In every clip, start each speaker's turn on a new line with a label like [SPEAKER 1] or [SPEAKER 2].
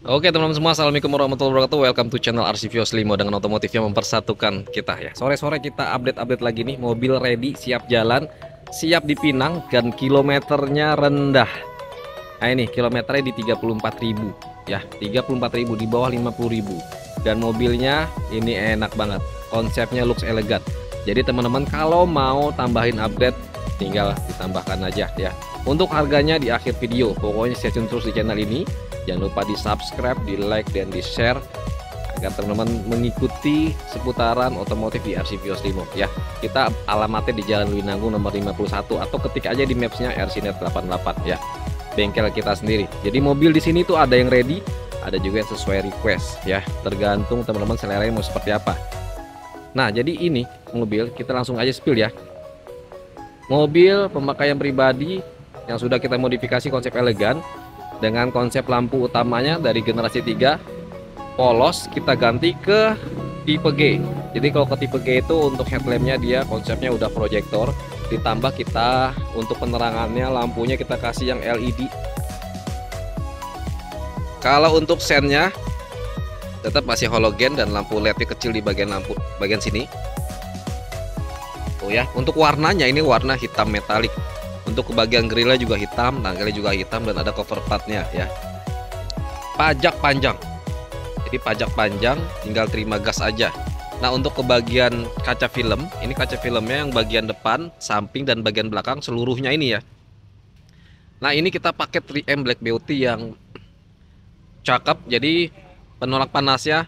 [SPEAKER 1] Oke teman-teman semua, assalamualaikum warahmatullahi wabarakatuh. Welcome to channel RC Limo dengan otomotif yang mempersatukan kita ya. Sore-sore kita update lagi nih, mobil ready, siap jalan, siap dipinang dan kilometernya rendah. Nah ini kilometernya di 34.000 ya, 34.000 di bawah 50.000. Dan mobilnya ini enak banget, konsepnya looks elegan. Jadi teman-teman kalau mau tambahin update tinggal ditambahkan aja ya. Untuk harganya di akhir video, pokoknya stay tune terus di channel ini. Jangan lupa di subscribe, di like, dan di share agar teman-teman mengikuti seputaran otomotif di RC Limo ya. Kita alamatnya di Jalan Winanggung nomor 51 atau ketik aja di mapsnya RCnet 88 ya. Bengkel kita sendiri. Jadi mobil di sini tuh ada yang ready, ada juga yang sesuai request ya. Tergantung teman-teman selera mau seperti apa. Nah, jadi ini mobil kita langsung aja spill ya. Mobil pemakaian pribadi yang sudah kita modifikasi konsep elegan dengan konsep lampu utamanya dari generasi 3 polos kita ganti ke tipe G. Jadi kalau ke tipe G itu untuk headlampnya dia konsepnya udah proyektor, ditambah kita untuk penerangannya lampunya kita kasih yang LED. Kalau untuk sennya tetap masih halogen dan lampu LED kecil di bagian sini. Oh ya, untuk warnanya ini warna hitam metalik. Untuk kebagian grillnya juga hitam, tanggalnya juga hitam, dan ada cover partnya ya. Pajak panjang, jadi pajak panjang tinggal terima gas aja. Nah untuk kebagian kaca film, ini kaca filmnya yang bagian depan, samping, dan bagian belakang seluruhnya ini ya. Nah ini kita pakai 3M Black Beauty yang cakep, jadi penolak panasnya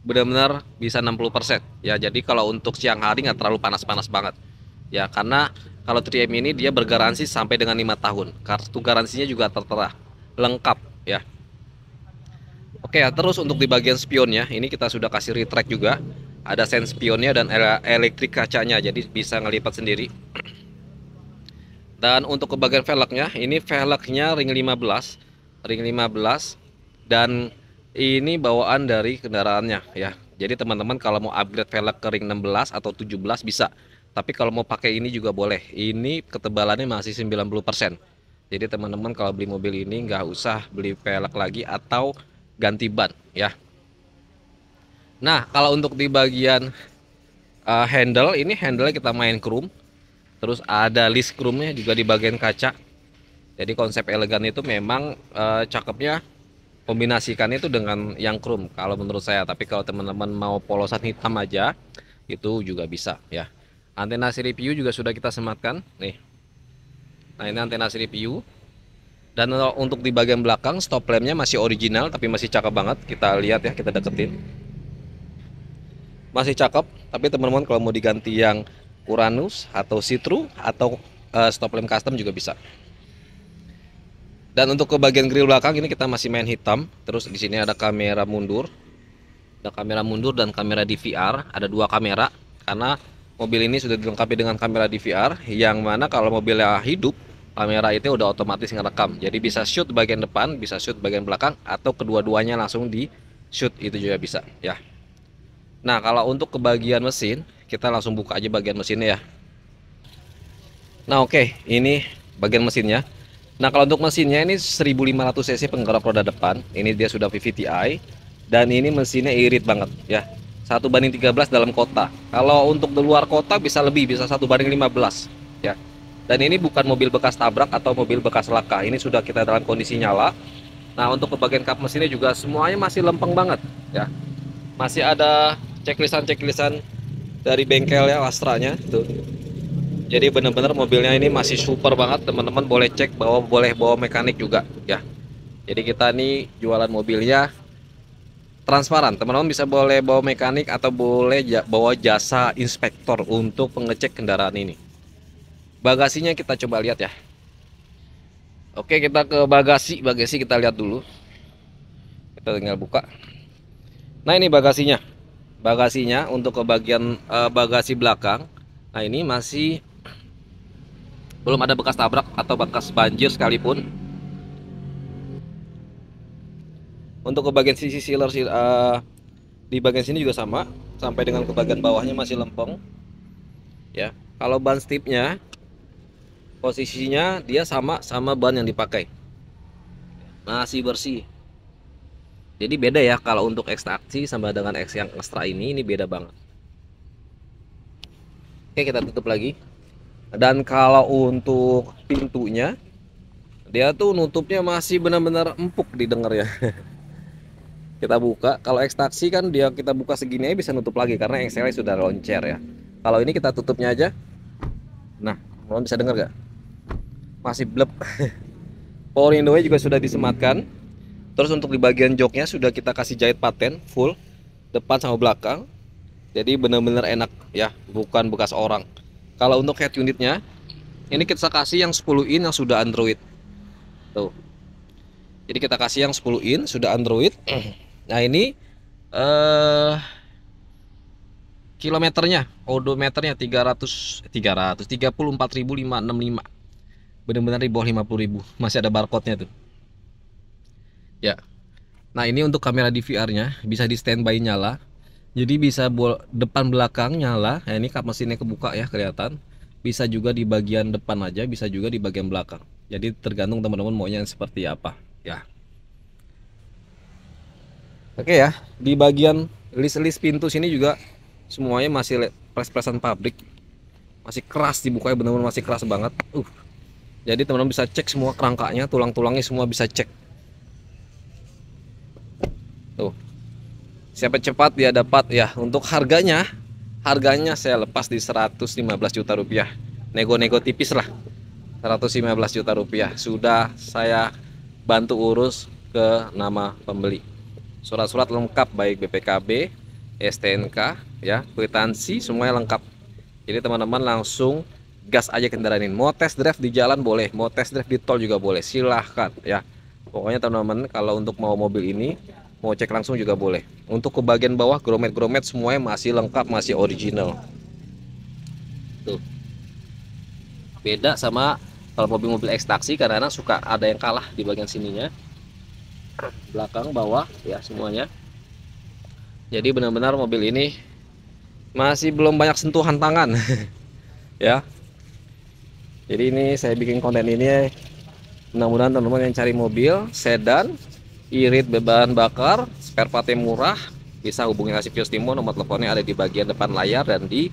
[SPEAKER 1] benar-benar bisa 60% ya. Jadi kalau untuk siang hari nggak terlalu panas-panas banget ya, karena kalau 3M ini dia bergaransi sampai dengan 5 tahun. Kartu garansinya juga tertera lengkap ya. Oke ya, terus untuk di bagian spionnya ini kita sudah kasih retract juga. Ada sen spionnya dan elektrik kacanya, jadi bisa ngelipat sendiri. Dan untuk ke bagian velgnya, ini velgnya ring 15, dan ini bawaan dari kendaraannya ya. Jadi teman-teman kalau mau upgrade velg ke ring 16 atau 17 bisa. Tapi kalau mau pakai ini juga boleh. Ini ketebalannya masih 90%. Jadi teman-teman kalau beli mobil ini nggak usah beli velg lagi atau ganti ban ya. Nah kalau untuk di bagian handle, ini handle kita main chrome. Terus ada list chrome-nya juga di bagian kaca. Jadi konsep elegan itu memang cakepnya kombinasikan itu dengan yang chrome kalau menurut saya. Tapi kalau teman-teman mau polosan hitam aja itu juga bisa ya. Antena seri PU juga sudah kita sematkan nih. Nah ini antena seri PU. Dan untuk di bagian belakang stop lampnya masih original tapi masih cakep banget. Kita lihat ya, kita deketin. Masih cakep, tapi teman-teman kalau mau diganti yang Uranus atau Citrus atau stop lamp custom juga bisa. Dan untuk ke bagian grill belakang ini kita masih main hitam. Terus di sini ada kamera mundur. Ada kamera mundur dan kamera DVR, ada dua kamera karena mobil ini sudah dilengkapi dengan kamera DVR yang mana kalau mobilnya hidup, kamera itu udah otomatis ngerekam. Jadi bisa shoot bagian depan, bisa shoot bagian belakang, atau kedua-duanya langsung di shoot, itu juga bisa ya. Nah kalau untuk ke bagian mesin, kita langsung buka aja bagian mesinnya ya. Nah oke, ini bagian mesinnya. Nah kalau untuk mesinnya ini 1500 cc penggerak roda depan. Ini dia sudah VVTi. Dan ini mesinnya irit banget ya. 1:13 dalam kota. Kalau untuk di luar kota bisa lebih, bisa 1:15 ya. Dan ini bukan mobil bekas tabrak atau mobil bekas laka. Ini sudah kita dalam kondisi nyala. Nah untuk ke bagian kap mesinnya juga semuanya masih lempeng banget ya. Masih ada checklist-checklist dari bengkel ya, Astranya tuh. Jadi benar-benar mobilnya ini masih super banget. Teman-teman boleh cek, boleh bawa mekanik juga ya. Jadi kita nih jualan mobilnya transparan, teman-teman bisa boleh bawa mekanik atau boleh bawa jasa inspektor untuk pengecek kendaraan ini. Bagasinya kita coba lihat ya. Oke, kita ke bagasi kita lihat dulu. Kita tinggal buka. Nah ini bagasinya untuk ke bagian bagasi belakang. Nah ini masih belum ada bekas tabrak atau bekas banjir sekalipun. Untuk ke bagian sisi sealer di bagian sini juga sama, sampai dengan ke bagian bawahnya masih lempeng ya. Kalau ban stipnya posisinya dia sama ban yang dipakai, masih bersih. Jadi beda ya kalau untuk ekstraksi sama dengan X yang ekstra ini beda banget. Oke, kita tutup lagi. Dan kalau untuk pintunya, dia tuh nutupnya masih benar-benar empuk didengar ya. Kita buka, kalau ekstraksi kan dia kita buka segini aja bisa nutup lagi karena XL sudah loncer ya. Kalau ini kita tutupnya aja. Nah, kalian bisa dengar gak? Masih blep. Power window-nya juga sudah disematkan. Terus untuk di bagian joknya sudah kita kasih jahit paten full depan sama belakang. Jadi benar-benar enak ya, bukan bekas orang. Kalau untuk head unitnya, ini kita kasih yang 10 in yang sudah Android. Tuh. Jadi kita kasih yang 10 in sudah Android. Nah, ini kilometernya, odometernya 34.565. Benar-benar di bawah 50.000. Masih ada barcode-nya tuh. Ya. Nah, ini untuk kamera DVR-nya bisa di standby nyala. Jadi bisa depan belakang nyala. Nah, ini kap mesinnya kebuka ya, kelihatan. Bisa juga di bagian depan aja, bisa juga di bagian belakang. Jadi tergantung teman-teman maunya yang seperti apa, ya. Oke ya, di bagian list-list pintu sini juga semuanya masih press-pressan pabrik. Masih keras dibukanya, benar-benar masih keras banget. Jadi teman-teman bisa cek semua kerangkanya, tulang-tulangnya semua bisa cek. Tuh. Siapa cepat dia dapat ya. Untuk harganya saya lepas di 115 juta rupiah. Nego-nego tipis lah. 115 juta rupiah sudah saya bantu urus ke nama pembeli. Surat-surat lengkap baik BPKB, STNK ya, kwitansi semuanya lengkap. Jadi teman-teman langsung gas aja kendaraan ini. Mau test drive di jalan boleh, mau test drive di tol juga boleh, silahkan ya. Pokoknya teman-teman kalau untuk mau mobil ini mau cek langsung juga boleh. Untuk ke bagian bawah gromet-gromet semuanya masih lengkap, masih original. Tuh. Beda sama kalau mobil-mobil ekstraksi, kadang-kadang suka ada yang kalah di bagian sininya. Belakang, bawah ya semuanya. Jadi benar-benar mobil ini masih belum banyak sentuhan tangan. Ya. Jadi ini saya bikin konten ini mudah-mudahan teman-teman yang cari mobil sedan irit beban bakar spare partnya murah bisa hubungi Arsivios Timo. Nomor teleponnya ada di bagian depan layar dan di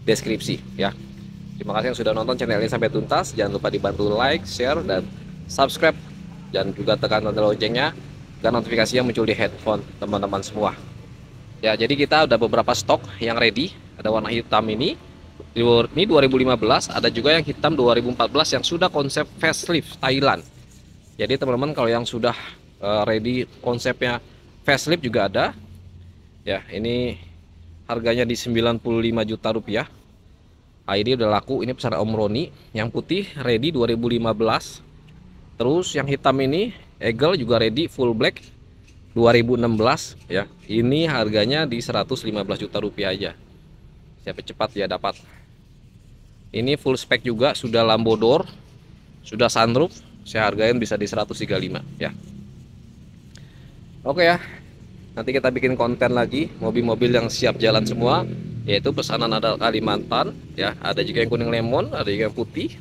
[SPEAKER 1] deskripsi ya. Terima kasih yang sudah nonton channel ini sampai tuntas. Jangan lupa dibantu like, share, dan subscribe, dan juga tekan tanda loncengnya dan notifikasinya muncul di handphone teman-teman semua ya. Jadi kita udah beberapa stok yang ready. Ada warna hitam ini 2015, ada juga yang hitam 2014 yang sudah konsep facelift Thailand. Jadi teman-teman kalau yang sudah ready konsepnya facelift juga ada ya. Ini harganya di 95 juta rupiah. Ini udah laku, ini pesanan Om Roni. Yang putih ready 2015. Terus yang hitam ini Eagle juga ready full black 2016 ya. Ini harganya di 115 juta rupiah aja. Siapa cepat ya dapat. Ini full spec juga, sudah lambo door, sudah sunroof. Saya hargain bisa di 135 ya. Oke ya. Nanti kita bikin konten lagi mobil-mobil yang siap jalan semua, yaitu pesanan ada Kalimantan ya, ada juga yang kuning lemon, ada juga yang putih.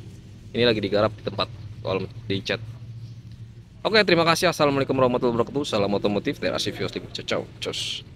[SPEAKER 1] Ini lagi digarap di tempat kolom di chat. Oke, terima kasih. Assalamualaikum warahmatullahi wabarakatuh. Salam otomotif dari Arsivios Timo. Ciao, ciao.